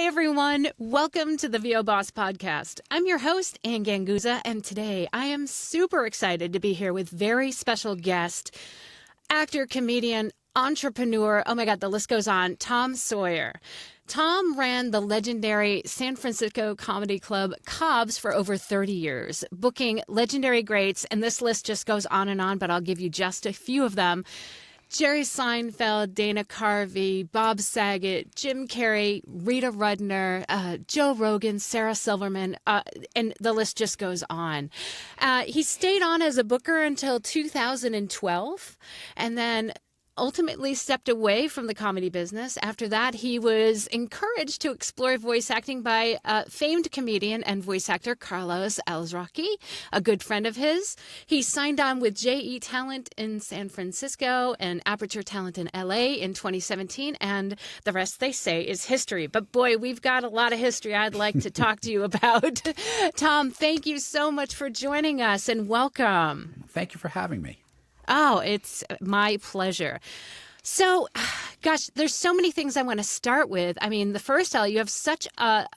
everyone. Welcome to the VO Boss Podcast. I'm your host, Ann Ganguza, and today I am super excited to be here with very special guest, actor, comedian, entrepreneur, oh my God, the list goes on, Tom Sawyer. Tom ran the legendary San Francisco comedy club Cobb's for over 30 years, booking legendary greats, and this list just goes on, but I'll give you just a few of them. Jerry Seinfeld, Dana Carvey, Bob Saget, Jim Carrey, Rita Rudner, Joe Rogan, Sarah Silverman, and the list just goes on. He stayed on as a booker until 2012, and then ultimately stepped away from the comedy business. After that, he was encouraged to explore voice acting by famed comedian and voice actor Carlos Alazraqui, a good friend of his. He signed on with JE Talent in San Francisco and Aperture Talent in LA in 2017, and the rest, they say, is history. But boy, we've got a lot of history I'd like to talk to you about. Tom, thank you so much for joining us, and welcome. Thank you for having me. Oh, it's my pleasure. So, gosh, there's so many things I want to start with. I mean, the first, you have such a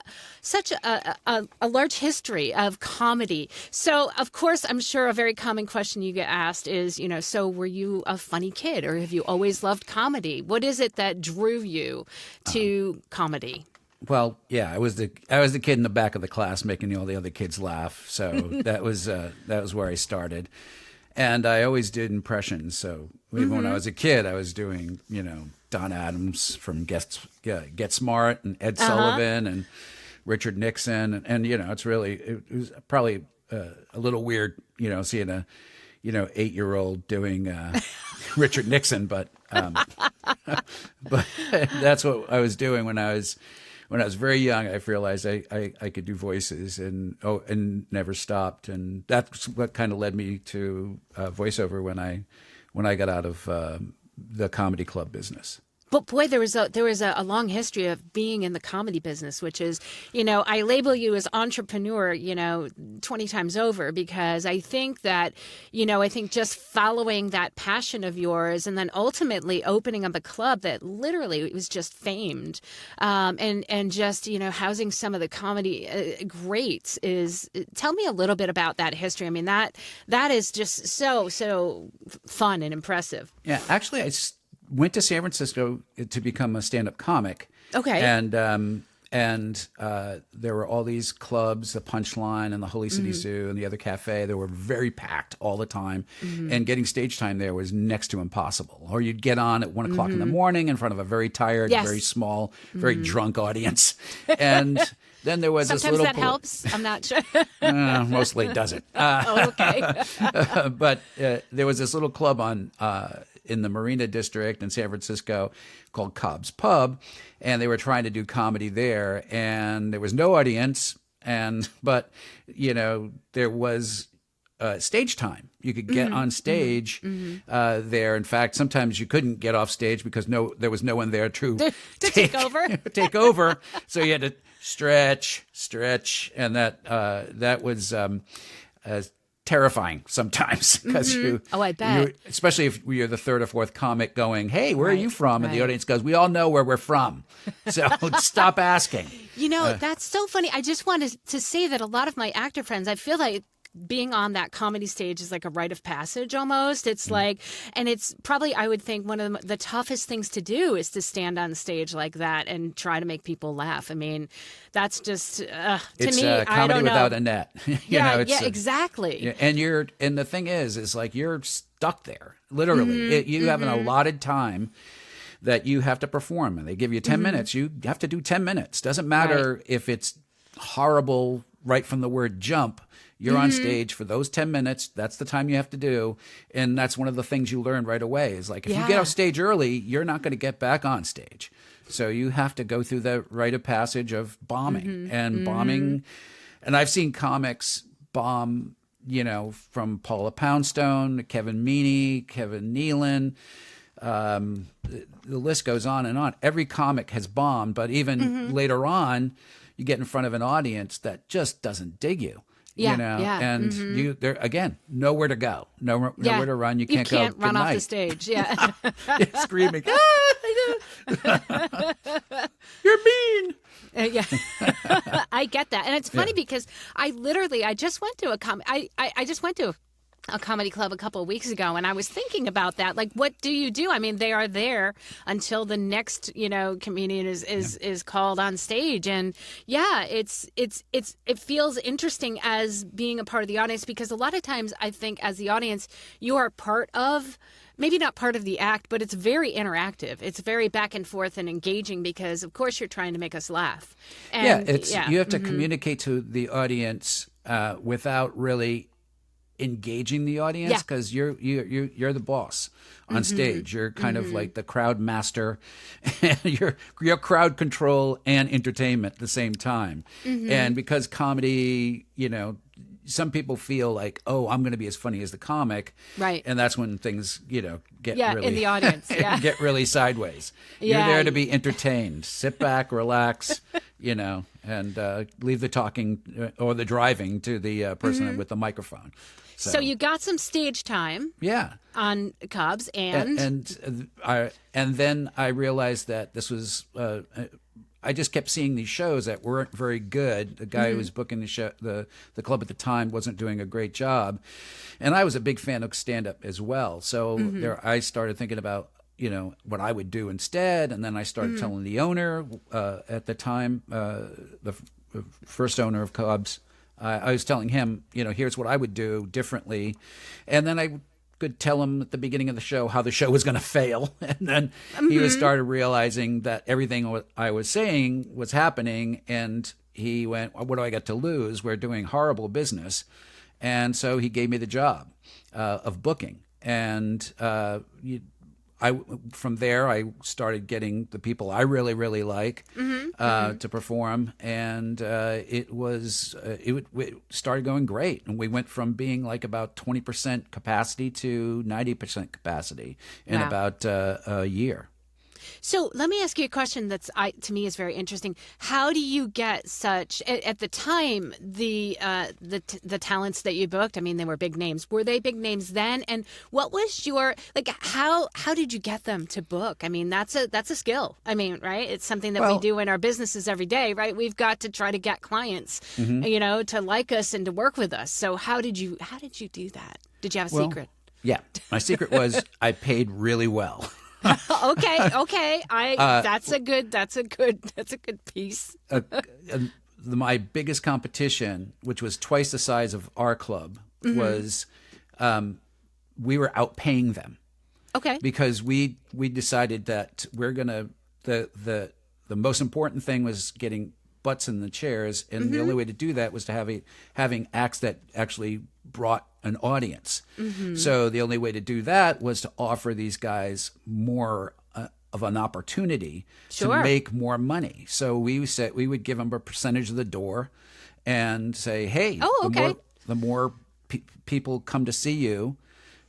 large history of comedy. So, of course, I'm sure a very common question you get asked is, so were you a funny kid, or have you always loved comedy? What is it that drew you to comedy? Well, yeah, I was the kid in the back of the class making all the other kids laugh. So that was where I started. And I always did impressions. So even when I was a kid, I was doing, Don Adams from Get Smart and Ed Sullivan and Richard Nixon. And it was probably a little weird, seeing a, 8-year-old doing Richard Nixon. But that's what I was doing when I was very young. I realized I could do voices and never stopped, and that's what kind of led me to voiceover when I got out of the comedy club business. But boy, there was a long history of being in the comedy business, which is, I label you as entrepreneur, 20 times over, because I think that, just following that passion of yours and then ultimately opening up a club that literally was just famed, and just, housing some of the comedy greats tell me a little bit about that history. I mean, that is just so fun and impressive. Yeah, actually, I went to San Francisco to become a stand-up comic. Okay. And there were all these clubs, the Punchline and the Holy City Zoo and the other cafe. They were very packed all the time. And getting stage time there was next to impossible. Or you'd get on at 1 o'clock in the morning in front of a very tired, very small, very drunk audience. And then there was Sometimes this little... that helps. I'm not sure. Mostly it doesn't. Okay. But there was this little club in the Marina District in San Francisco called Cobb's Pub, and they were trying to do comedy there, and there was no audience, but there was stage time. You could get on stage there. In fact, sometimes you couldn't get off stage because there was no one there to take over. Take over. So you had to stretch, and that was terrifying sometimes because I bet. Especially if you're the third or fourth comic going, "Hey, where are you from?" And the audience goes, "We all know where we're from, so stop asking." That's so funny. I just wanted to say that a lot of my actor friends, I feel like being on that comedy stage is like a rite of passage almost. It's like, and it's probably, I would think, one of the toughest things to do is to stand on stage like that and try to make people laugh. I mean, that's just, to it's me, I don't know. Without a net. Exactly. And the thing is like you're stuck there, literally. You have an allotted time that you have to perform, and they give you 10 minutes. You have to do 10 minutes. Doesn't matter if it's horrible right from the word jump. You're on stage for those 10 minutes. That's the time you have to do. And that's one of the things you learn right away is like, if you get off stage early, you're not going to get back on stage. So you have to go through the rite of passage of bombing and bombing. And I've seen comics bomb, from Paula Poundstone to Kevin Meaney, Kevin Nealon. The list goes on and on. Every comic has bombed, but even later on, you get in front of an audience that just doesn't dig you. And there again, nowhere to go, nowhere to run. You can't run off the stage. Yeah, screaming. You're mean. Yeah, I get that, and it's funny because I just went to I just went to a comedy club a couple of weeks ago, and I was thinking about that. Like, what do you do? I mean, they are there until the next, comedian is called on stage, and it feels interesting as being a part of the audience, because a lot of times I think as the audience you are part of. Maybe not part of the act, but it's very interactive. It's very back and forth and engaging because, of course, you're trying to make us laugh. And, you have to communicate to the audience without really engaging the audience, because you're the boss on stage. You're kind of like the crowd master, and you're crowd control and entertainment at the same time. And because comedy, some people feel like, oh, I'm going to be as funny as the comic, right? And that's when things, get really in the audience, get really sideways. You're there to be entertained. Sit back, relax, and leave the talking or the driving to the person with the microphone. So you got some stage time, on Cubs, and then I realized that this was. I just kept seeing these shows that weren't very good. The guy who was booking the show, the club at the time, wasn't doing a great job, and I was a big fan of stand-up as well. So I started thinking about what I would do instead, and then I started telling the owner at the time, the first owner of Cubs. I was telling him, here's what I would do differently, and then I could tell him at the beginning of the show how the show was going to fail, and then he started realizing that everything I was saying was happening, and he went, "What do I got to lose? We're doing horrible business," and so he gave me the job of booking, and from there I started getting the people I really, really like to perform, and it started going great. And we went from being like about 20% capacity to 90% capacity in about a year. So let me ask you a question that's to me is very interesting. How do you get such at the time the talents that you booked? I mean, they were big names. Were they big names then? And what was your how did you get them to book? I mean, that's a skill. I mean, right? It's something that we do in our businesses every day, right? We've got to try to get clients, to like us and to work with us. So how did you do that? Did you have a secret? Yeah, my secret was I paid really well. Okay. That's a good piece. My biggest competition, which was twice the size of our club, was we were outpaying them. Okay. Because we decided that we're gonna the most important thing was getting butts in the chairs, and the only way to do that was to having acts that actually brought an audience. So the only way to do that was to offer these guys more of an opportunity to make more money. So we said we would give them a percentage of the door and say, hey, the more people come to see you,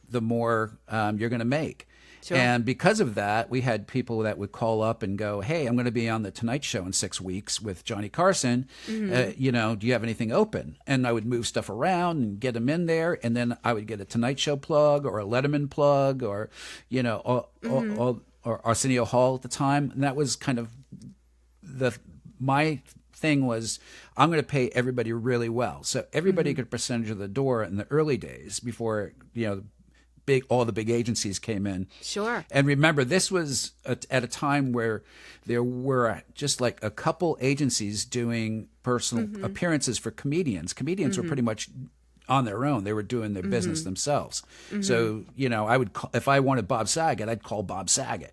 the more you're going to make. Sure. And because of that, we had people that would call up and go, hey, I'm going to be on the Tonight Show in 6 weeks with Johnny Carson. Do you have anything open? And I would move stuff around and get them in there. And then I would get a Tonight Show plug or a Letterman plug or, or Arsenio Hall at the time. And that was kind of my thing was I'm going to pay everybody really well. So everybody got a percentage of the door in the early days before, all the big agencies came in. Sure. And remember, this was at a time where there were just like a couple agencies doing personal appearances for comedians. Comedians were pretty much on their own. They were doing their business themselves. So, I would call, if I wanted Bob Saget, I'd call Bob Saget,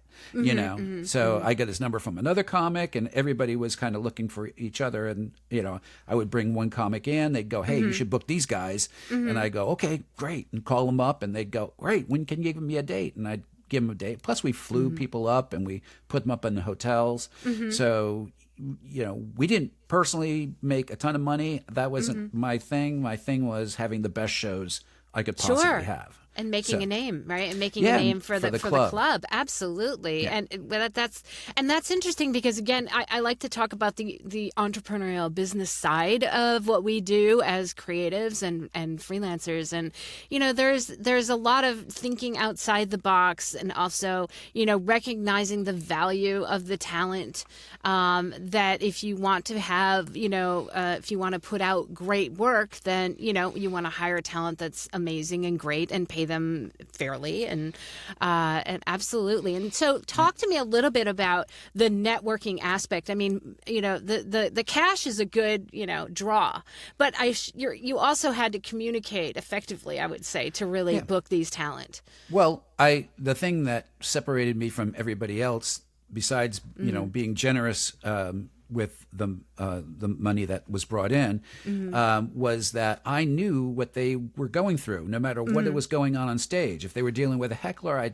So I got his number from another comic, and everybody was kind of looking for each other. And, I would bring one comic in. They'd go, hey, you should book these guys. And I go, okay, great. And call them up, and they'd go, great, when can you give me a date? And I'd give them a date. Plus, we flew people up, and we put them up in the hotels. So, we didn't personally make a ton of money. That wasn't my thing. My thing was having the best shows I could possibly have. And making a name, right? And making Yeah, a name for the club. Absolutely. Yeah. And that's interesting because again, I like to talk about the entrepreneurial business side of what we do as creatives and freelancers. And there's a lot of thinking outside the box, and also recognizing the value of the talent. That if you want to have if you want to put out great work, then you want to hire talent that's amazing and great and pay them fairly and absolutely. And so talk to me a little bit about the networking aspect. I mean, the cash is a good, draw, but you also had to communicate effectively, I would say, to really book these talent. Well, the thing that separated me from everybody else, besides being generous with the money that was brought in, was that I knew what they were going through, no matter what it was going on stage. If they were dealing with a heckler, I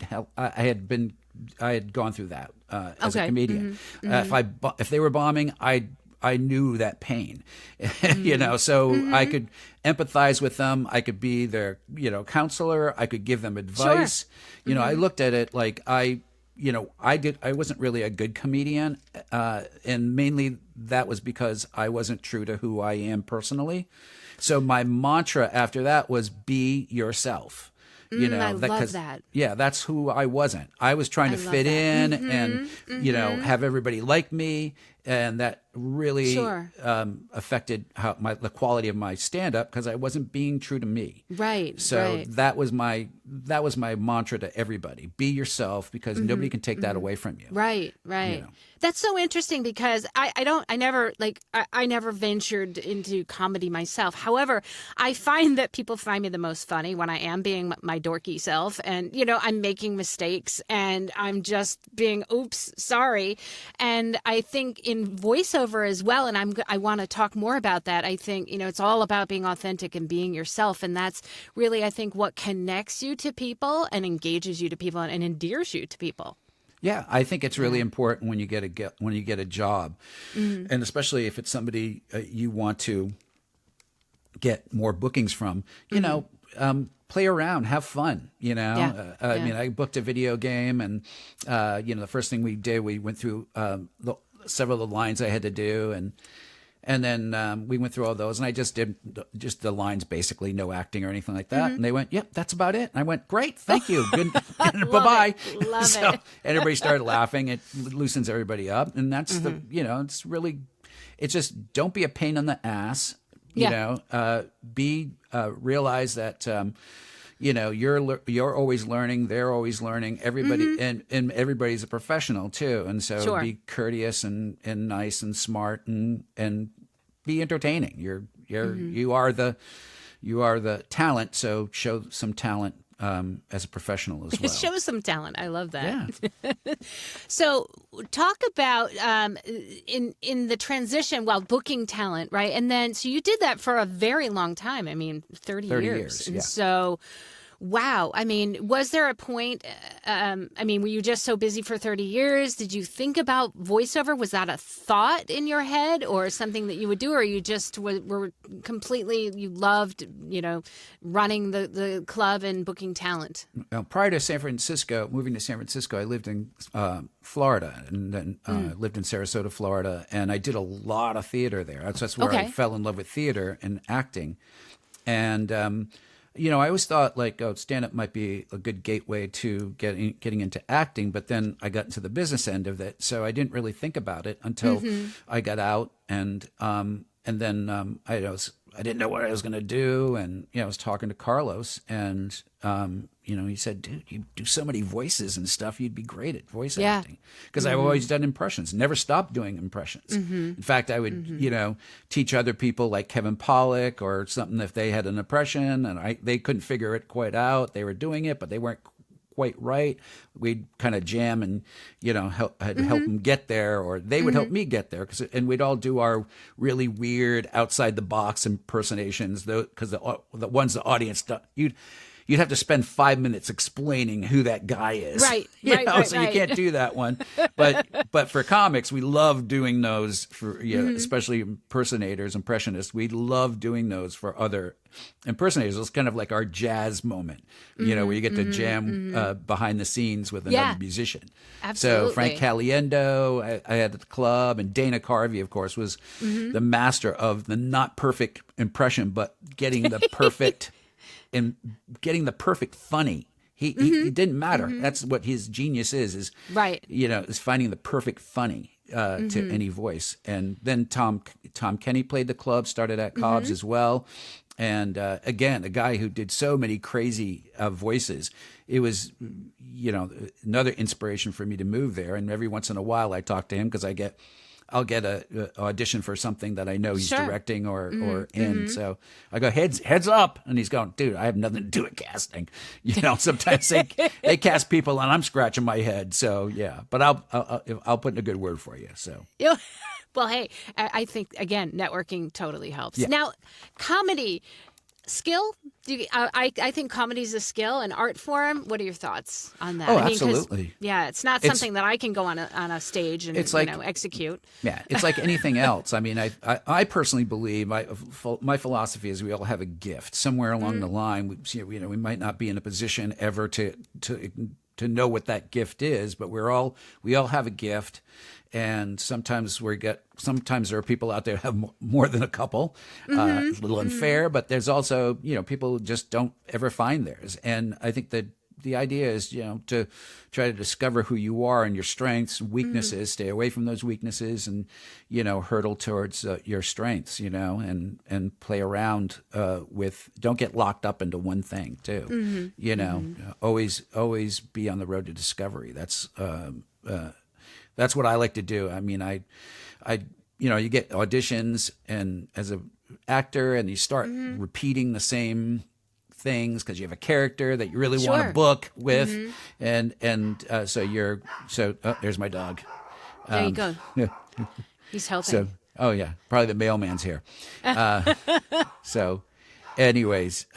had gone through that as a comedian. If they were bombing, I knew that pain, so I could empathize with them. I could be their counselor. I could give them advice. Sure. I looked at it like I wasn't really a good comedian, and mainly that was because I wasn't true to who I am personally. So my mantra after that was be yourself. I love that. Yeah, that's who I wasn't. I was trying to fit in and have everybody like me, and that really affected the quality of my stand-up because I wasn't being true to me. Right. So that was my mantra to everybody: be yourself, because nobody can take that away from you. Right. That's so interesting because I never ventured into comedy myself. However, I find that people find me the most funny when I am being my dorky self, and I'm making mistakes and I'm just being oops, sorry. And I think in voiceover as well, and I want to talk more about that. I think it's all about being authentic and being yourself, and that's really, I think, what connects you to people and engages you to people and endears you to people. Yeah, I think it's really important when you get a job, and especially if it's somebody you want to get more bookings from. Play around, have fun. I mean, I booked a video game, and the first thing we did, we went through several of the lines I had to do, and then we went through all those, and I just did just the lines, basically, no acting or anything like that. And they went, "Yep, that's about it." And I went, "Great, thank you, good, bye-bye." Love it. And everybody started laughing. It loosens everybody up, and that's it's really, it's just don't be a pain in the ass. Realize that you're always learning, they're always learning. Everybody and everybody's a professional too, and so be courteous and nice and smart and be entertaining. You are the talent, so show some talent as a professional as well. Show some talent. I love that. Yeah. So talk about in the transition while booking talent, right? And then, so you did that for a very long time. I mean, 30 years. And so, wow. I mean, was there a point, were you just so busy for 30 years? Did you think about voiceover? Was that a thought in your head or something that you would do? Or you just were completely, you loved, running the club and booking talent? Prior to moving to San Francisco, I lived in Florida, and then lived in Sarasota, Florida. And I did a lot of theater there. That's where I fell in love with theater and acting. And, I always thought stand-up might be a good gateway to getting into acting, but then I got into the business end of it, so I didn't really think about it until I got out, and then I didn't know what I was going to do, and I was talking to Carlos, and he said, "Dude, you do so many voices and stuff. You'd be great at voice acting." Because I've always done impressions, never stopped doing impressions. In fact, I would, teach other people like Kevin Pollak or something if they had an impression and they couldn't figure it quite out. They were doing it, but they weren't quite right. We'd kind of jam and help them get there, or they would help me get there, and we'd all do our really weird outside the box impersonations, because the ones the audience you'd have to spend 5 minutes explaining who that guy is. Right. So you can't do that one. But for comics, we love doing those for, especially impersonators, impressionists. We love doing those for other impersonators. It's kind of like our jazz moment, where you get to jam behind the scenes with another musician. Absolutely. So Frank Caliendo, I had at the club, and Dana Carvey, of course, was the master of the not perfect impression, but getting the perfect and getting the perfect funny. He didn't matter. That's what his genius is right. Is finding the perfect funny to any voice. And then Tom Kenny played the club, started at Cobb's as well. And again, a guy who did so many crazy voices. It was, another inspiration for me to move there. And every once in a while, I talk to him because I'll get a audition for something that I know he's directing or in. So I go, heads up. And he's going, dude, I have nothing to do with casting. Sometimes they cast people and I'm scratching my head. So yeah, but I'll put in a good word for you. So. Well, hey, I think, again, networking totally helps. Yeah. Now, comedy, skill? I think comedy is a skill, an art form. What are your thoughts on that? Oh, absolutely. Yeah, it's not something that I can go on a stage and execute. Yeah, it's like anything else. I mean, I personally believe my philosophy is we all have a gift. Somewhere along the line, we might not be in a position ever to know what that gift is, but we all have a gift. And sometimes there are people out there who have more than a couple. It's a little unfair, but there's also, people who just don't ever find theirs. And I think that the idea is, to try to discover who you are and your strengths, weaknesses, stay away from those weaknesses and, hurtle towards your strengths, and play around don't get locked up into one thing too. Always be on the road to discovery. That's what I like to do. I mean, you get auditions and as an actor and you start repeating the same things because you have a character that you really want to book with. And there's my dog. There you go. He's helping. Oh yeah, probably the mailman's here. So anyways,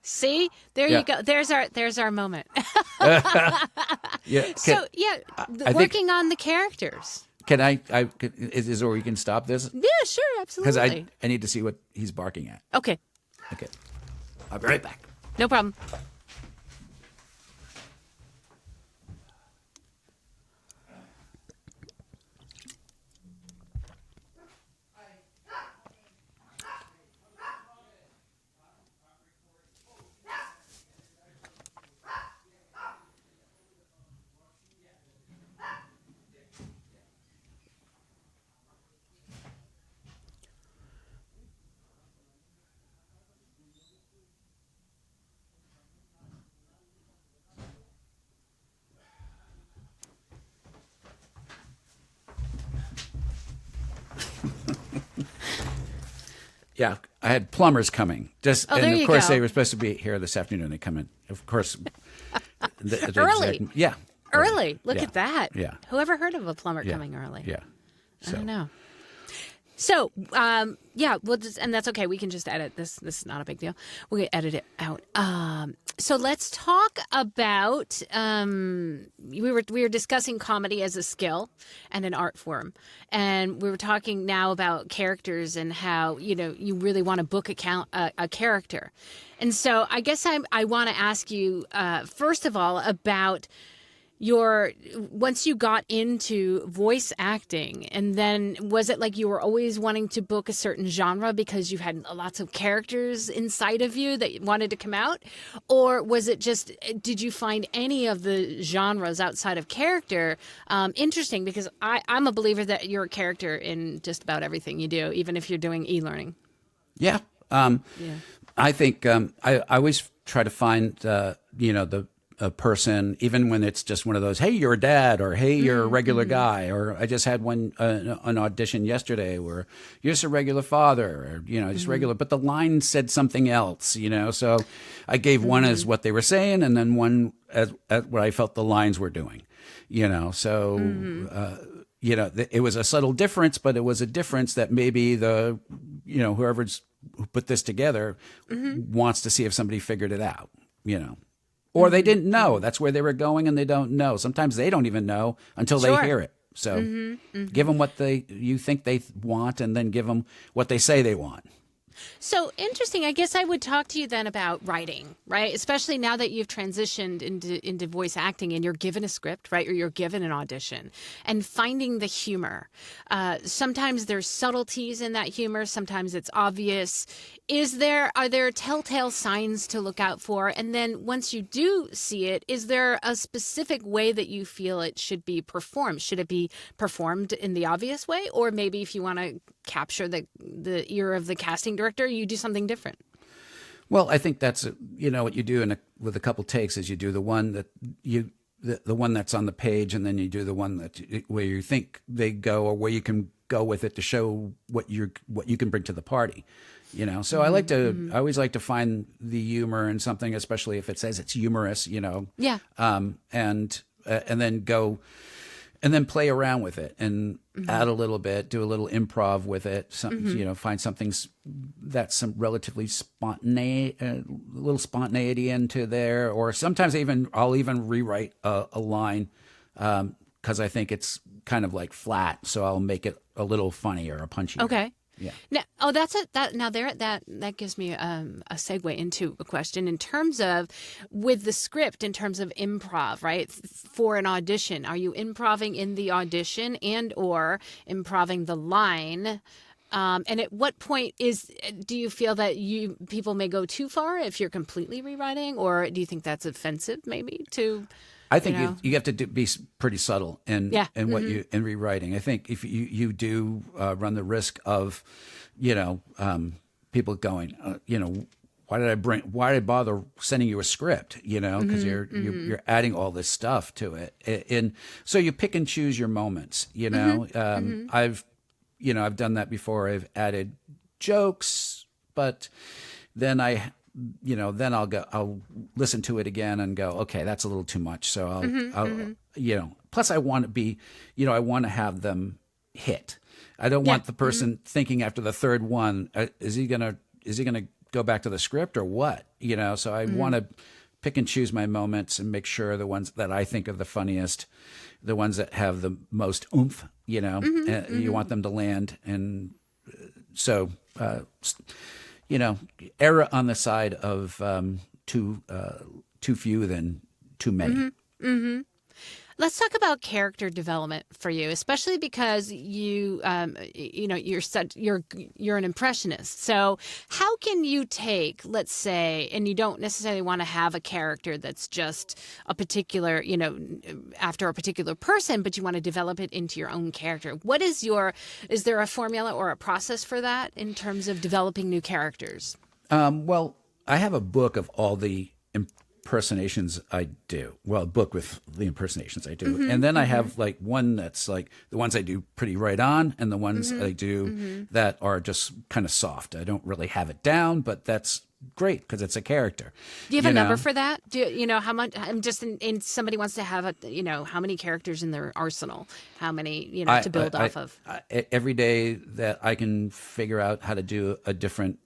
see, there you go. There's our moment. Working on the characers. Can is or we can stop this? Yeah, sure, absolutely. Because I need to see what he's barking at. Okay. I'll be right back. No problem. Yeah, I had plumbers coming. And of course they were supposed to be here this afternoon. They come in, of course. Early. Yeah. Early. Look at that. Yeah. Whoever heard of a plumber coming early? Yeah. I don't know. So, we'll just, and that's okay. We can just edit this. This is not a big deal. We can edit it out. So let's talk about, we were discussing comedy as a skill and an art form. And we were talking now about characters and how, you really want to book a character. And so I guess I want to ask you, first of all, about once you got into voice acting, and then was it like you were always wanting to book a certain genre because you had lots of characters inside of you that wanted to come out? Or was it just, did you find any of the genres outside of character interesting? Because I'm a believer that you're a character in just about everything you do, even if you're doing e-learning. Yeah. I think I always try to find, a person, even when it's just one of those, hey, you're a dad, or hey, you're a regular guy, or I just had an audition yesterday where you're just a regular father, or, just regular, but the line said something else, so I gave one as what they were saying, and then one as what I felt the lines were doing, so, it was a subtle difference, but it was a difference that maybe whoever's who put this together wants to see if somebody figured it out, or they didn't know. That's where they were going and they don't know. Sometimes they don't even know until they hear it. So give them what you think they want, and then give them what they say they want. So interesting. I guess I would talk to you then about writing, right? Especially now that you've transitioned into voice acting and you're given a script, right? Or you're given an audition, and finding the humor. Sometimes there's subtleties in that humor. Sometimes it's obvious. Are there telltale signs to look out for? And then once you do see it, is there a specific way that you feel it should be performed? Should it be performed in the obvious way? Or maybe if you want to capture the ear of the casting director, you do something different? Well, I think that's what you do with a couple takes is you do the one that the one that's on the page, and then you do the one where you think they go, or where you can go with it to show what you can bring to the party. So I always like to find the humor in something, especially if it says it's humorous. Yeah. And then go. And then play around with it and add a little bit, do a little improv with it. Find something that's some relatively little spontaneity into there. Or sometimes I'll even rewrite a line because I think it's kind of like flat, so I'll make it a little funnier or punchier. Okay. Yeah. Now, that gives me a segue into a question in terms of with the script, in terms of improv, right? For an audition, are you improving in the audition and or improving the line? And at what point do you feel that people may go too far if you're completely rewriting, or do you think that's offensive maybe to? I think you have to be pretty subtle in what in rewriting. I think if you do run the risk of, people going, why did I bother sending you a script? Because you're adding all this stuff to it, and so you pick and choose your moments. I've done that before. I've added jokes, but then I'll listen to it again and go, okay, that's a little too much. So I'll plus I want to be, I want to have them hit. I don't want the person thinking after the third one, is he gonna go back to the script or what? So I want to pick and choose my moments and make sure the ones that I think are the funniest, the ones that have the most oomph, you want them to land. And so, err on the side of too few than too many. Let's talk about character development for you, especially because you're an impressionist. So how can you take, let's say, and you don't necessarily want to have a character that's just a particular, after a particular person, but you want to develop it into your own character. Is there a formula or a process for that in terms of developing new characters? Well, I have a book of all the impersonations I do. Well, a book with the impersonations I do. And then I have like one that's like the ones I do pretty right on, and the ones I do that are just kind of soft. I don't really have it down, but that's great because it's a character. Do you have a number for that? Do you know how much? I'm just in somebody wants to have how many characters in their arsenal? How many to build off of? Every day that I can figure out how to do a different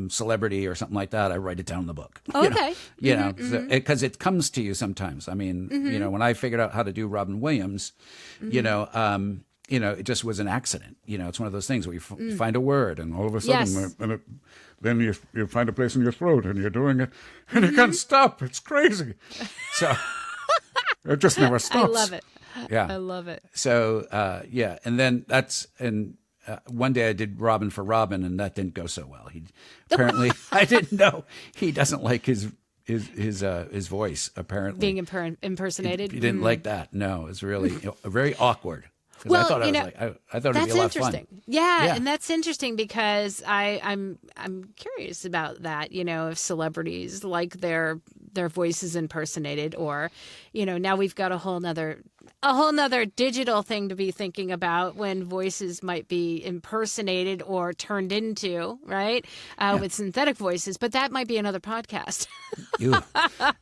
celebrity or something like that, I write it down in the book. Okay. Because it comes to you sometimes. I mean, when I figured out how to do Robin Williams, it just was an accident. It's one of those things where you find a word and all of a sudden, then you find a place in your throat and you're doing it and you can't stop. It's crazy. So it just never stops. I love it. Yeah. I love it. So, and then one day I did Robin for Robin, and that didn't go so well. He apparently I didn't know he doesn't like his voice. Apparently, being impersonated. He didn't like that. No, it was really very awkward. Well, I thought I thought it'd be a lot of fun. Yeah, and that's interesting because I'm curious about that. If celebrities like their voices impersonated, or now we've got a whole nother digital thing to be thinking about when voices might be impersonated or turned into, right? With synthetic voices, but that might be another podcast.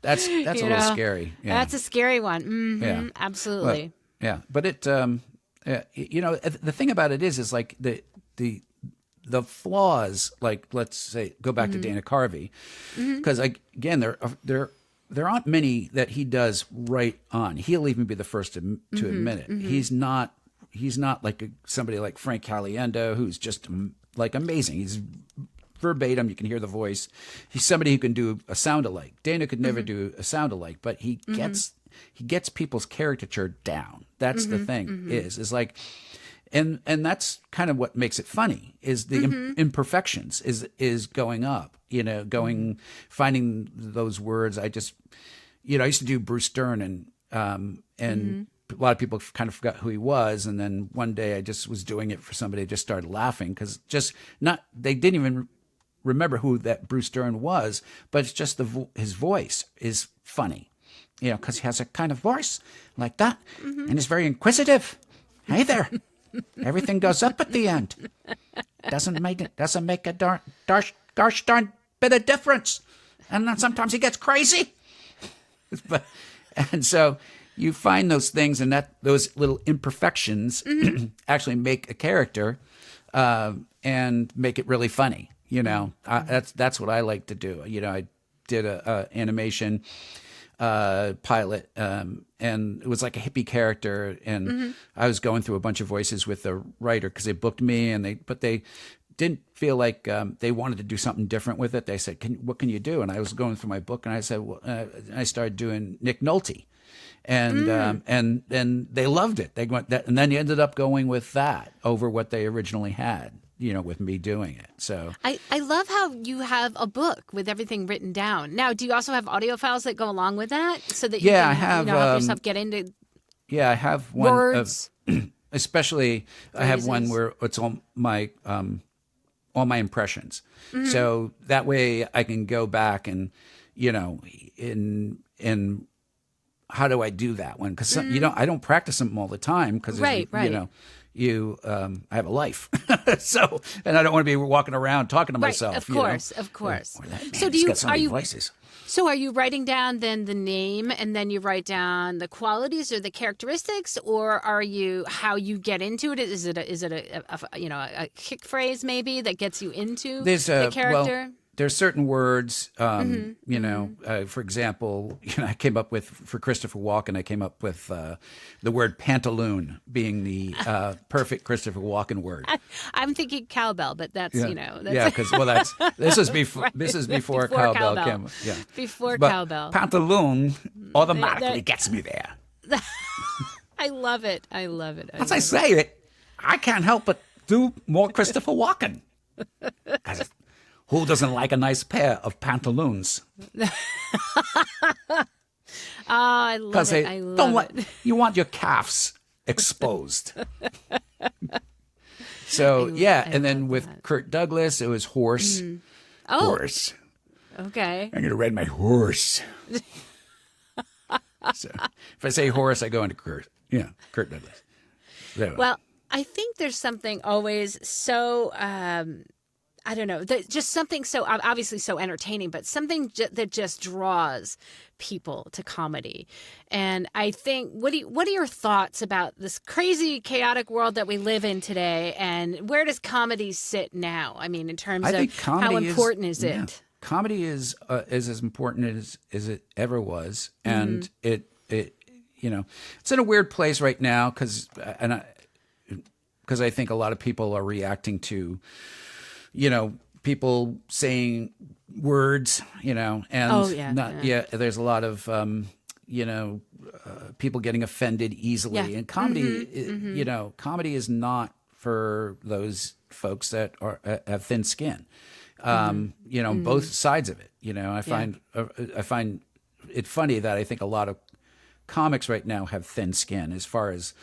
That's a little scary. Yeah. That's a scary one. Yeah, absolutely. Well, yeah, but it. The thing about it is like the the flaws, like let's say go back to Dana Carvey, because again there aren't many that he does right on. He'll even be the first to admit it. He's not like somebody like Frank Caliendo, who's just like amazing. He's verbatim. You can hear the voice. He's somebody who can do a sound alike. Dana could never do a sound alike, but he gets people's caricature down. That's the thing. Is like, and that's kind of what makes it funny. Is the imperfections is going up. Finding those words. I used to do Bruce Dern and a lot of people kind of forgot who he was. And then one day I just was doing it for somebody, just started laughing because they didn't even remember who that Bruce Dern was, but it's just his voice is funny, because he has a kind of voice like that and he's very inquisitive. Hey there. Everything goes up at the end. Doesn't make a gosh darn bit of difference. And then sometimes he gets crazy. And so you find those things, and those little imperfections actually make a character and make it really funny. That's what I like to do. I did a animation pilot, and it was like a hippie character, and I was going through a bunch of voices with the writer because they booked me, but they didn't feel like they wanted to do something different with it. They said, "What can you do?" And I was going through my book, and I said, I started doing Nick Nolte, and they loved it. They went that, and then you ended up going with that over what they originally had. With me doing it. So I love how you have a book with everything written down. Now, do you also have audio files that go along with that so that you can I have, help yourself get into I have one words? Especially phrases. I have one where it's all my impressions. So that way I can go back and, in how do I do that one? Because I don't practice them all the time because right. I have a life, and I don't want to be walking around talking to myself. Of course. So voices. So are you writing down then the name, and then you write down the qualities or the characteristics, or are you how you get into it? Is it a kick phrase maybe that gets you into the character? Well, there's certain words, for example, I came up with, for Christopher Walken, I came up with the word pantaloon being the perfect Christopher Walken word. I'm thinking cowbell, but that's, because, this is before cowbell came. Yeah. Before cowbell. Pantaloon automatically gets me there. I love it. As I say it, I can't help but do more Christopher Walken. Who doesn't like a nice pair of pantaloons? I love it. You want your calves exposed. So, and then with Kirk Douglas, it was horse. Horse. Okay. I'm going to ride my horse. So, if I say horse, I go into Kirk Douglas. Well, I think there's something always so... I don't know, just something so obviously so entertaining, but something that just draws people to comedy. And I think, what are your thoughts about this crazy, chaotic world that we live in today? And where does comedy sit now? I mean, in terms of how important is it? Yeah. Comedy is as important as it ever was, and it's in a weird place right now because I think a lot of people are reacting to. People saying words, and there's a lot of, people getting offended easily. And comedy, comedy is not for those folks that have thin skin. Both sides of it. I find it funny that I think a lot of comics right now have thin skin as far as,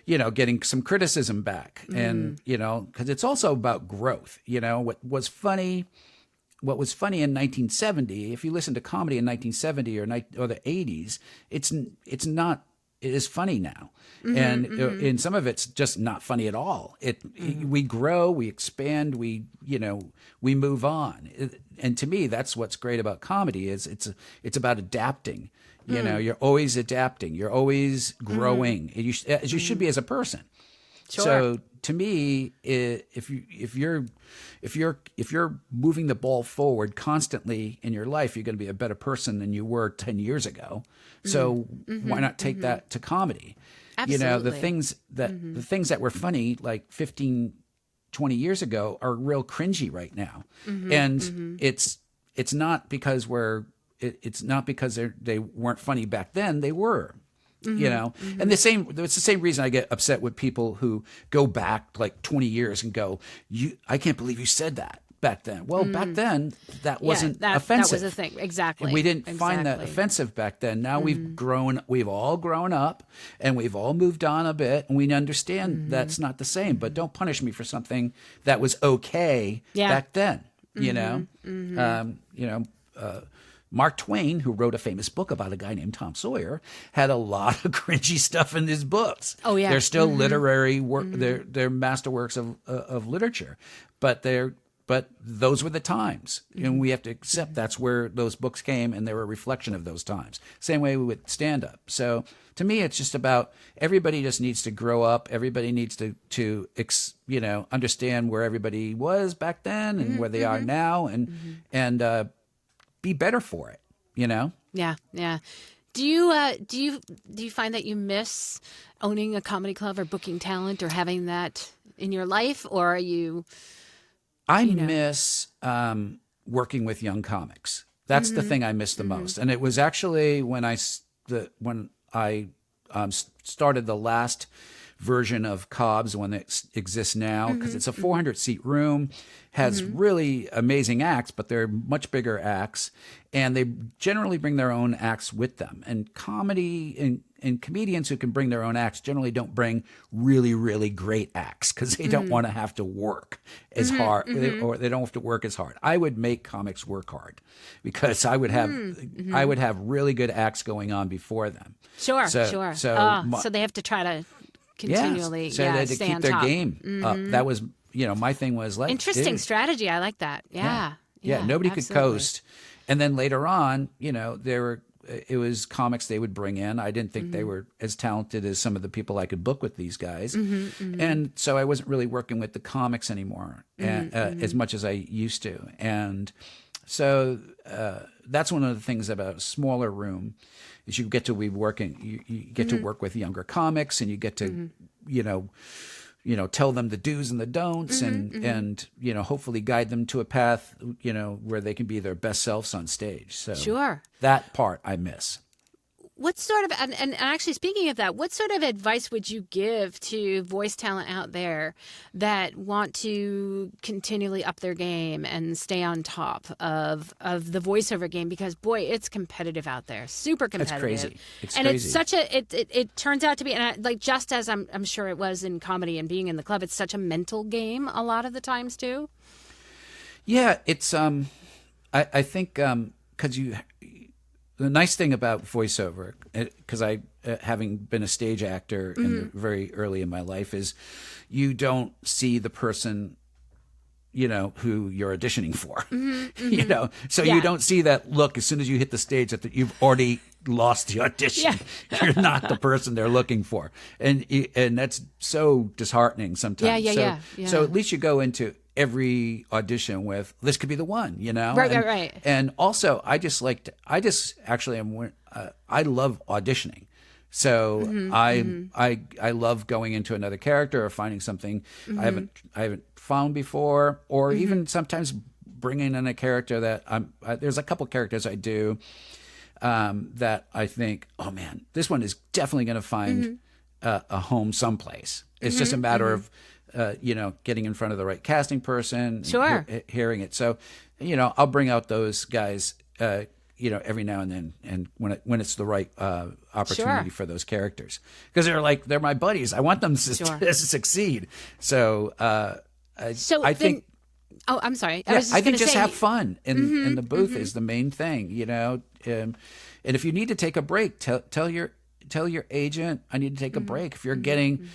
getting some criticism back. And, because it's also about growth. What was funny in 1970, if you listen to comedy in 1970 or the 80s, it is funny now. And some of it's just not funny at all. We grow, we expand, we move on. And to me, that's what's great about comedy is it's about adapting. You're always adapting. You're always growing, as you should be as a person. Sure. So to me, if you're moving the ball forward constantly in your life, you're going to be a better person than you were 10 years ago. So why not take that to comedy? Absolutely. You know, the things that were funny like 15, 20 years ago are real cringy right now. And it's not because it's not because they weren't funny back then. They were. You know, and it's the same reason I get upset with people who go back like 20 years and go, I can't believe you said that back then. Well, back then that wasn't offensive. That was a thing. Exactly. And we didn't find that offensive back then. Now we've all grown up and we've all moved on a bit, and we understand that's not the same, but don't punish me for something that was okay back then, you know? Mark Twain, who wrote a famous book about a guy named Tom Sawyer, had a lot of cringy stuff in his books. Oh yeah, they're still literary work. They're masterworks of literature, but those were the times, and we have to accept that's where those books came, and they're a reflection of those times. Same way with stand-up. So to me, it's just about everybody just needs to grow up. Everybody needs to understand where everybody was back then and where they are now, and be better for it, you know? Yeah, yeah. Do you find that you miss owning a comedy club or booking talent or having that in your life, or are you? I miss working with young comics. That's the thing I miss the most. And it was actually when I started the last version of Cobb's, when it exists now, because it's a 400-seat room, has really amazing acts, but they're much bigger acts, and they generally bring their own acts with them. And comedy and comedians who can bring their own acts generally don't bring really, really great acts because they don't want to have to work as hard, or they don't have to work as hard. I would make comics work hard because I would have really good acts going on before them. Sure. So they have to try to continually so they had to stay keep on their top. game up. That was, my thing was like, interesting strategy. I like that. Yeah. Nobody absolutely. could coast. And then later on, it was comics they would bring in. I didn't think they were as talented as some of the people I could book with these guys. And so I wasn't really working with the comics anymore as much as I used to. And so that's one of the things about a smaller room is you get to be working, you get to work with younger comics, and you get to, tell them the do's and the don'ts, and hopefully guide them to a path, where they can be their best selves on stage. So that part I miss. What sort of, and actually speaking of that, what sort of advice would you give to voice talent out there that want to continually up their game and stay on top of the voiceover game? Because boy, it's competitive out there, super competitive. It's crazy. It's and crazy. It's such it turns out to be, and just as I'm sure it was in comedy and being in the club, it's such a mental game a lot of the times too. Yeah, it's I think because the nice thing about voiceover, because I, having been a stage actor very early in my life, is you don't see the person, who you're auditioning for, so you don't see that look as soon as you hit the stage that you've already lost the audition. You're not the person they're looking for. And that's so disheartening sometimes. So at least you go into every audition with, this could be the one, Right. And also I love auditioning. So I love going into another character or finding something I haven't found before, or even sometimes bringing in a character that there's a couple characters I do that I think, oh man, this one is definitely going to find a home someplace. It's just a matter of getting in front of the right casting person, hearing it. So, I'll bring out those guys, every now and then, and when it's the right opportunity for those characters, because they're my buddies. I want them to succeed. So, I think. Oh, I'm sorry. I think just have fun in the booth is the main thing, and if you need to take a break, tell your agent, I need to take a break. If you're getting,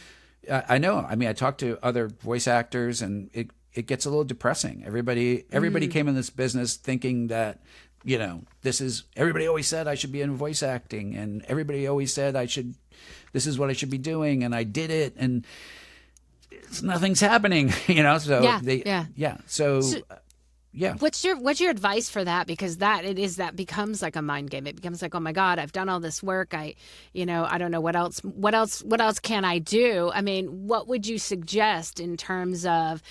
I know. I mean, I talk to other voice actors, and it gets a little depressing. Everybody came in this business thinking that, this is, everybody always said I should be in voice acting, and everybody always said this is what I should be doing, and I did it, and nothing's happening, So So, yeah. What's your advice for that? Because that becomes like a mind game. It becomes like, oh my God, I've done all this work. I don't know what else can I do? I mean, what would you suggest in terms of,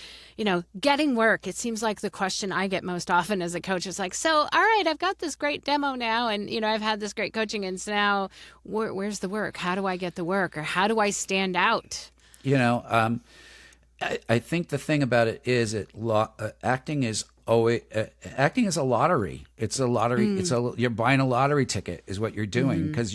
getting work? It seems like the question I get most often as a coach is like, so, all right, I've got this great demo now, and, I've had this great coaching, and so now where's the work? How do I get the work? Or how do I stand out? I think the thing about it is acting is always acting is a lottery. It's a lottery. You're buying a lottery ticket is what you're doing, because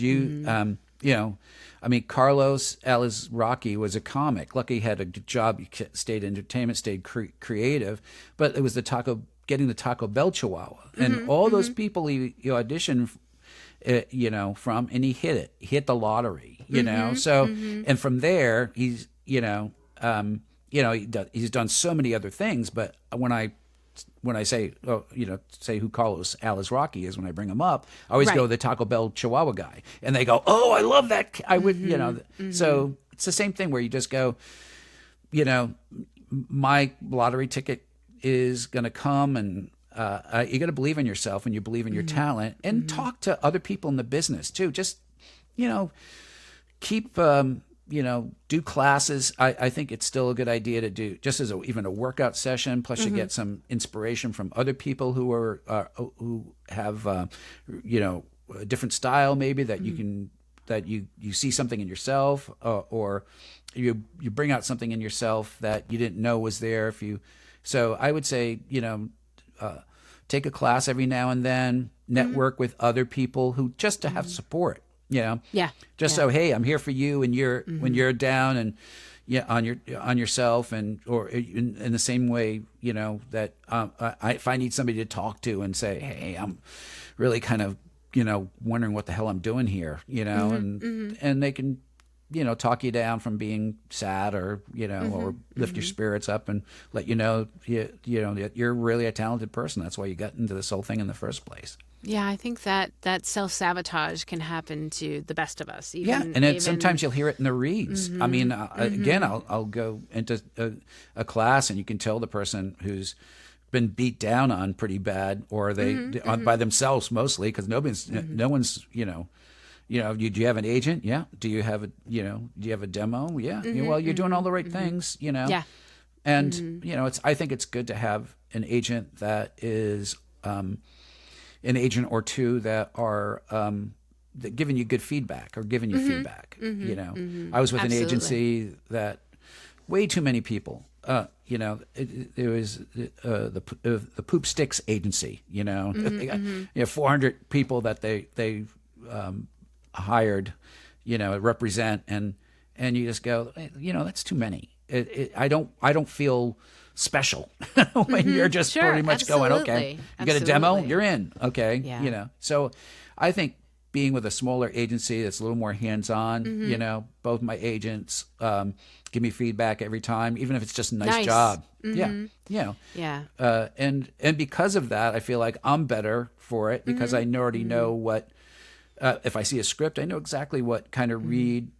Carlos Alizraki was a comic. Lucky he had a good job. He stayed entertainment, stayed creative, but it was getting the Taco Bell Chihuahua, and all those people he auditioned from, and he hit the lottery, and from there he's he's done so many other things. But when I say, say who Carlos Alizraki is, when I bring him up, I always go the Taco Bell Chihuahua guy, and they go, "Oh, I love that." I would, So it's the same thing where you just go, my lottery ticket is going to come, and you got to believe in yourself, and you believe in your talent, and talk to other people in the business too. Just, keep. Do classes. I think it's still a good idea to do just as even a workout session. Plus, you get some inspiration from other people who have a different style, maybe that you can you see something in yourself, or you bring out something in yourself that you didn't know was there. So I would say take a class every now and then, network with other people who just to have support. So, hey, I'm here for you, and when you're down, and on yourself, and or in the same way, that if I need somebody to talk to and say, hey, I'm really kind of wondering what the hell I'm doing here, and they can talk you down from being sad, or or lift your spirits up and let that you're really a talented person. That's why you got into this whole thing in the first place. Yeah, I think that self-sabotage can happen to the best of us. Sometimes you'll hear it in the reads. I mean, again, I'll go into a class, and you can tell the person who's been beat down on pretty bad, or they by themselves mostly, because no one's do you have an agent? Yeah. Do you have a demo? Yeah. Well, you're doing all the right things, Yeah. And I think it's good to have an agent that is an agent or two that are that giving you good feedback, or giving you feedback. I was with an agency that way too many people. It was the Poop Sticks agency. They got 400 people that they hired, represent, and you just go, that's too many. I don't feel special when you're just pretty much going, okay, you got a demo, you're in, okay, So I think being with a smaller agency that's a little more hands-on, both my agents give me feedback every time, even if it's just a nice job. And because of that, I feel like I'm better for it, because I already know what, if I see a script, I know exactly what kind of read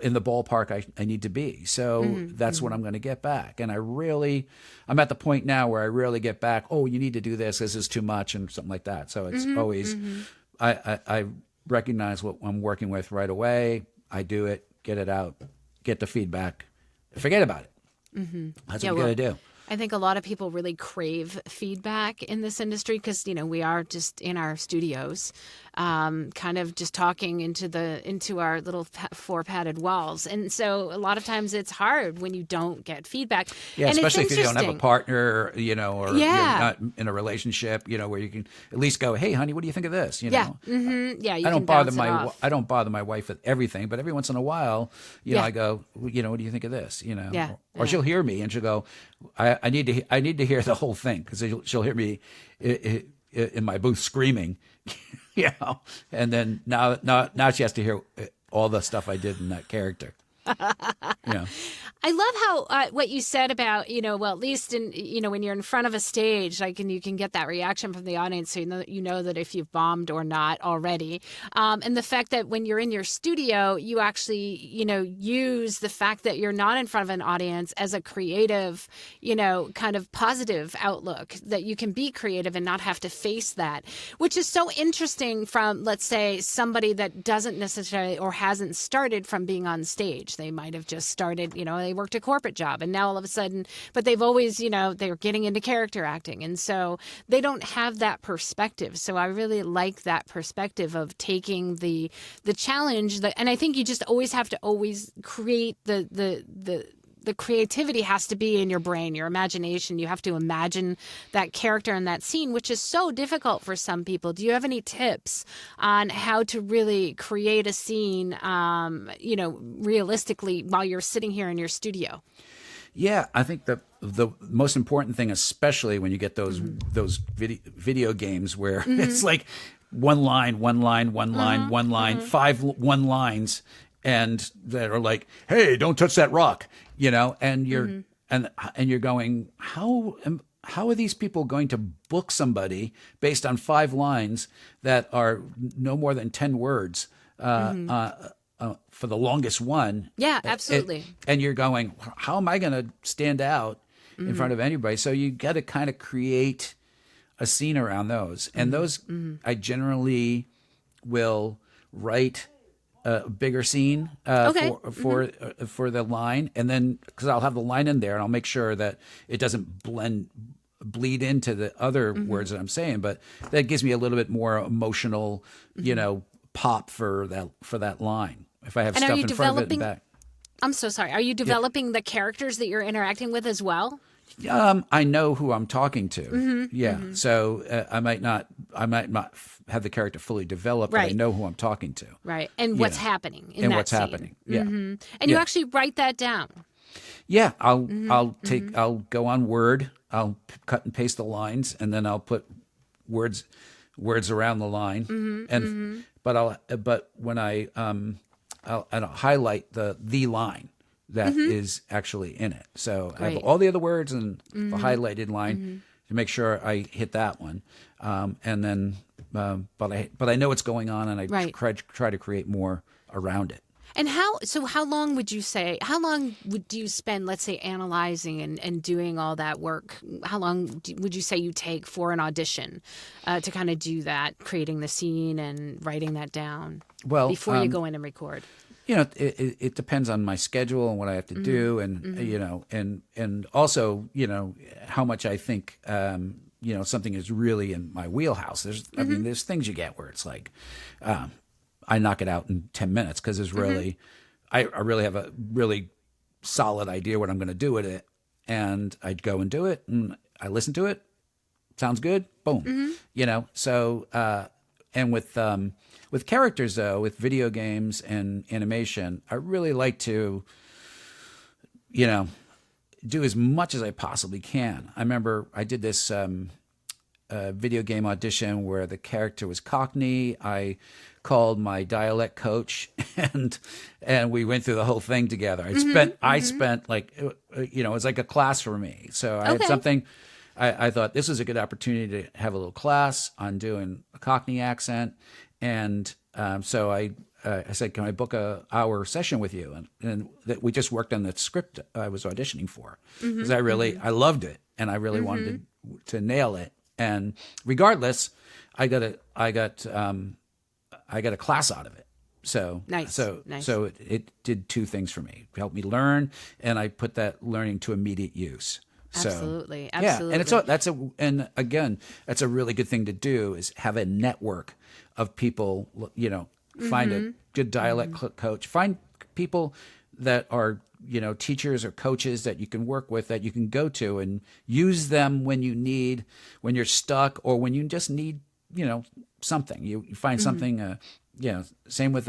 in the ballpark I need to be. So that's what I'm going to get back. And I'm at the point now where I rarely get back, oh, you need to do this is too much, and something like that. So it's always, I recognize what I'm working with right away. I do it, get it out, get the feedback, forget about it. That's what you got to do. I think a lot of people really crave feedback in this industry, because we are just in our studios, kind of just talking into our little four padded walls, and so a lot of times it's hard when you don't get feedback. Yeah, and especially if you don't have a partner, or you're not in a relationship, where you can at least go, hey, honey, what do you think of this? You I don't bother my wife with everything, but every once in a while, I go, what do you think of this? Or she'll hear me and she'll go, I need to hear the whole thing, because she'll hear me in my booth screaming, and then now she has to hear all the stuff I did in that character. I I love how what you said about, well, at least in, when you're in front of a stage, like, and you can get that reaction from the audience, so you know that if you've bombed or not already. And the fact that when you're in your studio, you actually, use the fact that you're not in front of an audience as a creative, kind of positive outlook, that you can be creative and not have to face that, which is so interesting from, let's say, somebody that doesn't necessarily or hasn't started from being on stage. They might have just started, they worked a corporate job and now all of a sudden, but they've always, they're getting into character acting. And so they don't have that perspective. So I really like that perspective of taking the challenge and I think you just always have to always create the creativity has to be in your brain, your imagination. You have to imagine that character in that scene, which is so difficult for some people. Do you have any tips on how to really create a scene, realistically while you're sitting here in your studio? Yeah, I think the most important thing, especially when you get those video games where it's like one line, one line, five one lines, and that are like, "Hey, don't touch that rock," and you're and you're going, how are these people going to book somebody based on 5 lines that are no more than 10 words for the longest one? Yeah, absolutely. And you're going, how am I going to stand out in front of anybody? So you got to kind of create a scene around those. And those, I generally will write a bigger scene for the line, and then because I'll have the line in there, and I'll make sure that it doesn't bleed into the other words that I'm saying, but that gives me a little bit more emotional, pop for that line. If I have stuff in front of it and back. I'm so sorry. Are you developing the characters that you're interacting with as well? I know who I'm talking to. So I might not have the character fully developed, but I know who I'm talking to. Right. And what's happening in that scene. Happening. Yeah. And you actually write that down. Yeah. I'll go on Word. I'll cut and paste the lines, and then I'll put words around the line. But when I'll highlight the line that is actually in it. So I have all the other words and the highlighted line to make sure I hit that one. And then, but I know what's going on, and I try to create more around it. And how long would you spend, let's say, analyzing and doing all that work? How long would you say you take for an audition to kind of do that, creating the scene and writing that down before you go in and record? It depends on my schedule and what I have to do, and and also how much I think something is really in my wheelhouse. There's things you get where it's like I knock it out in 10 minutes because there's really I really have a really solid idea what I'm going to do with it, and I'd go and do it, and I listen to it, sounds good, boom, So and with characters, though, with video games and animation, I really like to, do as much as I possibly can. I remember I did this video game audition where the character was Cockney. I called my dialect coach, and we went through the whole thing together. I spent like, it was like a class for me. So I had something. I thought this was a good opportunity to have a little class on doing a Cockney accent. And so I said, can I book a hour session with you? And that we just worked on the script I was auditioning for, because I loved it, and I really wanted to nail it. And regardless, I got a class out of it. So nice. So it did 2 things for me. It helped me learn, and I put that learning to immediate use. Absolutely. Yeah, and that's a really good thing to do, is have a network of people. Find a good dialect coach. Find people that are teachers or coaches that you can work with, that you can go to, and use them when you're stuck, or when you just need something. You find something. Same with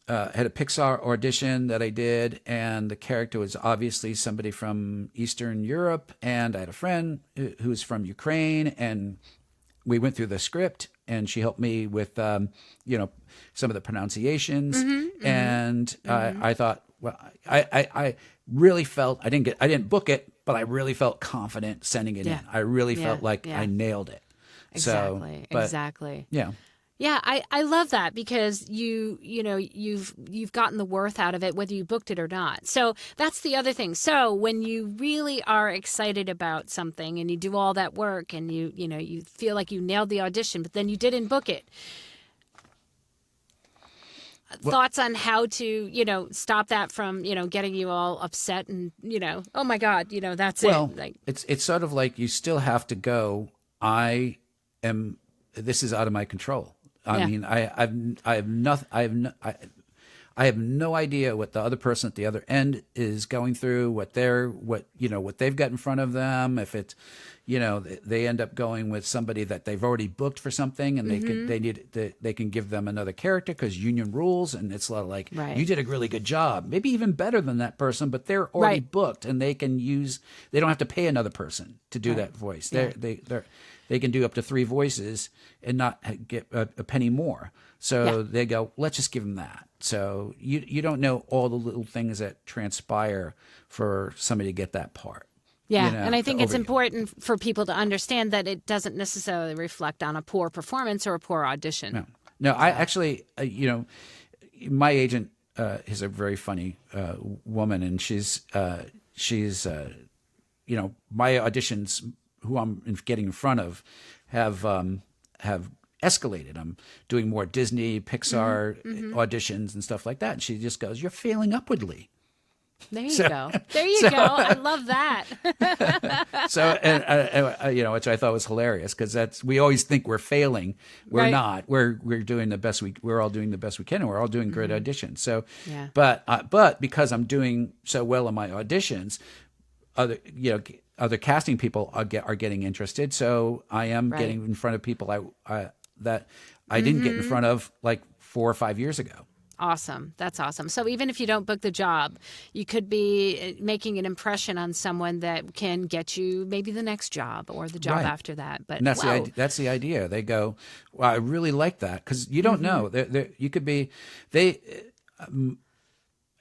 had a Pixar audition that I did, and the character was obviously somebody from Eastern Europe, and I had a friend who's from Ukraine, and we went through the script, and she helped me with some of the pronunciations, and I thought, well, I really felt I didn't book it, but I really felt confident sending it in. I really felt like I nailed it. Exactly. So, but, exactly. Yeah. Yeah, I love that because you've gotten the worth out of it whether you booked it or not. So that's the other thing. So when you really are excited about something and you do all that work and you feel like you nailed the audition, but then you didn't book it. Thoughts on how to stop that from getting you all upset and oh my God, that's it. Like, it's sort of like you still have to go. This is out of my control. I mean, I have no idea what the other person at the other end is going through, what they've got in front of them. If it's, they end up going with somebody that they've already booked for something, and they can give them another character because union rules, and it's like you did a really good job, maybe even better than that person, but they're already booked, and they don't have to pay another person to do that voice. They can do up to 3 voices and not get a penny more. So they go, let's just give them that. So you don't know all the little things that transpire for somebody to get that part. Yeah, and I think it's important for people to understand that it doesn't necessarily reflect on a poor performance or a poor audition. No, I actually, my agent is a very funny woman, and she's my auditions, who I'm getting in front of, have escalated. I'm doing more Disney, Pixar auditions and stuff like that. And she just goes, "You're failing upwardly." There you go. There you go. I love that. Which I thought was hilarious, because we always think we're failing. We're not. We're doing the best we're all doing the best we can, and we're all doing great auditions. So, but because I'm doing so well in my auditions, other casting people are getting interested. So I am getting in front of people that I didn't get in front of like 4 or 5 years ago. Awesome. That's awesome. So even if you don't book the job, you could be making an impression on someone that can get you maybe the next job or the job after that. But and that's the idea. They go, "Well, I really like that," because you don't know. You could be when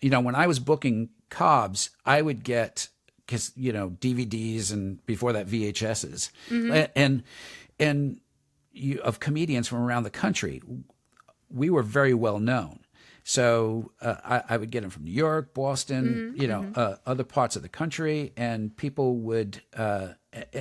I was booking Cobb's, I would get DVDs and before that VHSs, and of comedians from around the country. We were very well known. So I would get them from New York, Boston, other parts of the country, and people would, and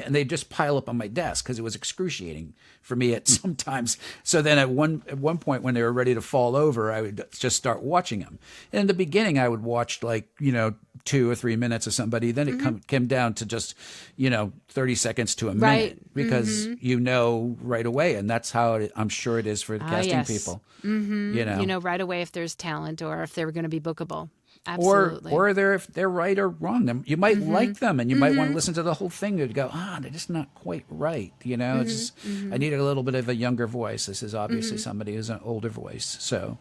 they'd just pile up on my desk because it was excruciating for me at sometimes. So then at one point when they were ready to fall over, I would just start watching them. And in the beginning, I would watch 2 or 3 minutes of somebody. Then it came down to just 30 seconds to a minute, because right away, and that's how I'm sure it is for casting people. Right away if there's talent or if they're going to be bookable. Absolutely. Or if they're right or wrong. You might like them, and you might want to listen to the whole thing and go, they're just not quite right. It's just, I need a little bit of a younger voice. This is obviously somebody who's an older voice. So,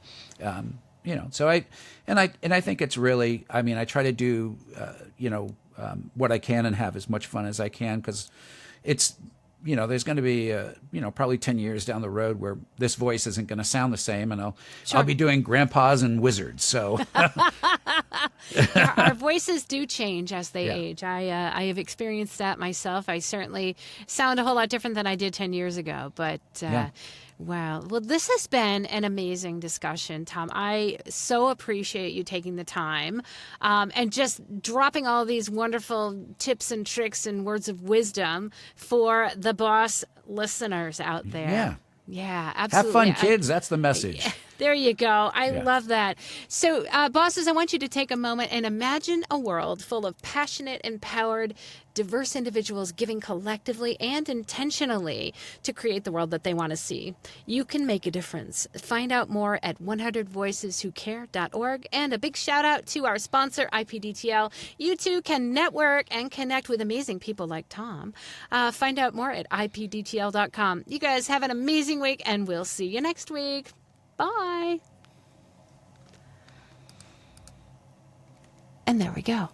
so I think it's really, I try to do, what I can and have as much fun as I can, because it's, there's going to be, probably 10 years down the road where this voice isn't going to sound the same, and I'll be doing grandpas and wizards. So our voices do change as they age. I have experienced that myself. I certainly sound a whole lot different than I did 10 years ago, but wow. Well, this has been an amazing discussion, Tom. I so appreciate you taking the time and just dropping all these wonderful tips and tricks and words of wisdom for the boss listeners out there. Yeah, absolutely. Have fun, kids. That's the message. There you go. I love that. So, bosses, I want you to take a moment and imagine a world full of passionate, empowered, diverse individuals giving collectively and intentionally to create the world that they want to see. You can make a difference. Find out more at 100voiceswhocare.org. And a big shout out to our sponsor, IPDTL. You too can network and connect with amazing people like Tom. Find out more at IPDTL.com. You guys have an amazing week, and we'll see you next week. Bye. And there we go.